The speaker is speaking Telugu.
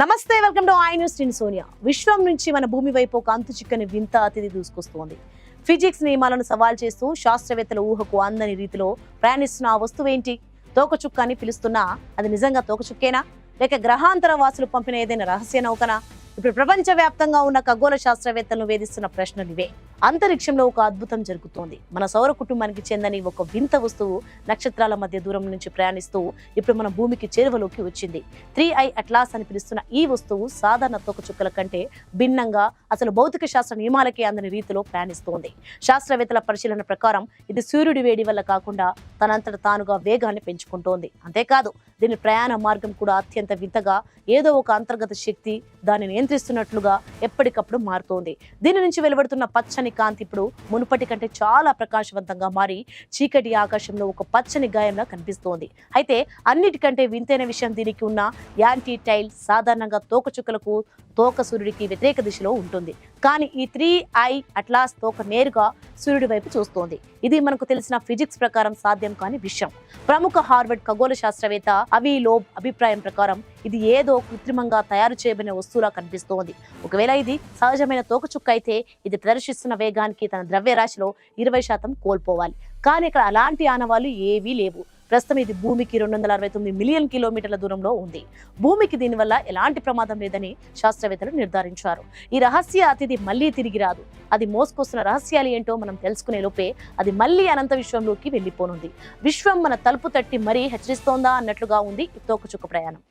నమస్తే, వెల్కమ్ టు ఐ న్యూస్. నేను సోనియా. విశ్వం నుంచి మన భూమి వైపు ఒక అంతు చిక్కని వింత అతిథి దూసుకొస్తోంది. ఫిజిక్స్ నియమాలను సవాల్ చేస్తూ శాస్త్రవేత్తల ఊహకు అందని రీతిలో ప్రయాణిస్తున్న ఆ వస్తువు ఏంటి? తోకచుక్క అని పిలుస్తున్నా అది నిజంగా తోకచుక్కేనా, లేక గ్రహాంతర వాసులు పంపిన ఏదైనా రహస్య నౌకనా? ఇప్పుడు ప్రపంచ వ్యాప్తంగా ఉన్న ఖగోళ శాస్త్రవేత్తలను వేధిస్తున్న ప్రశ్నలు ఇవే. అంతరిక్షంలో ఒక అద్భుతం జరుగుతోంది. మన సౌర కుటుంబానికి చెందని ఒక వింత వస్తువు నక్షత్రాల మధ్య దూరం నుంచి ప్రయాణిస్తూ ఇప్పుడు మన భూమికి చేరువలోకి వచ్చింది. 3I అట్లాస్ అని పిలుస్తున్న ఈ వస్తువు సాధారణ తోకచుక్కల కంటే భిన్నంగా అసలు భౌతిక శాస్త్ర నియమాలకే అందని రీతిలో ప్రయాణిస్తోంది. శాస్త్రవేత్తల పరిశీలన ప్రకారం ఇది సూర్యుడి వేడి వల్ల కాకుండా తనంతట తానుగా వేగాన్ని పెంచుకుంటోంది. అంతేకాదు, దీని ప్రయాణ మార్గం కూడా అత్యంత వింతగా, ఏదో ఒక అంతర్గత శక్తి దాన్ని నియంత్రిస్తున్నట్లుగా ఎప్పటికప్పుడు మారుతోంది. దీని నుంచి వెలువడుతున్న పచ్చని కాంతి ఇప్పుడు మునుపటి కంటే చాలా ప్రకాశవంతంగా మారి చీకటి ఆకాశంలో ఒక పచ్చని గాయంలా కనిపిస్తోంది. అయితే అన్నిటికంటే వింతైన విషయం, దీనికి ఉన్న యాంటీ టైల్ సాధారణంగా తోకచుక్కలకు తోక సూర్యుడికి వ్యతిరేక దిశలో ఉంటుంది. కానీ ఈ 3I అట్లాస్ తోక నేరుగా సూర్యుడి వైపు చూస్తోంది. ఇది మనకు తెలిసిన ఫిజిక్స్ ప్రకారం సాధ్యం కాని విషయం. ప్రముఖ హార్వర్డ్ ఖగోళ శాస్త్రవేత్త అవీ లోబ్ అభిప్రాయం ప్రకారం ఇది ఏదో కృత్రిమంగా తయారు చేయబడిన వస్తువులా కనిపిస్తోంది. ఒకవేళ ఇది సహజమైన తోకచుక్క అయితే ఇది ప్రదర్శిస్తున్న వేగానికి తన ద్రవ్యరాశిలో 20% కోల్పోవాలి. కానీ ఇక్కడ అలాంటి ఆనవాళ్లు ఏవీ లేవు. ప్రస్తుతం ఇది భూమికి 269 మిలియన్ కిలోమీటర్ల దూరంలో ఉంది. భూమికి దీనివల్ల ఎలాంటి ప్రమాదం లేదని శాస్త్రవేత్తలు నిర్ధారించారు. ఈ రహస్య అతిథి మళ్లీ తిరిగి రాదు. అది మోసుకొస్తున్న రహస్యాలు ఏంటో మనం తెలుసుకునే లోపే అది మళ్లీ అనంత విశ్వంలోకి వెళ్లిపోనుంది. విశ్వం మన తలుపు తట్టి మరీ హెచ్చరిస్తోందా అన్నట్లుగా ఉంది ఈ తోకచుక్క ప్రయాణం.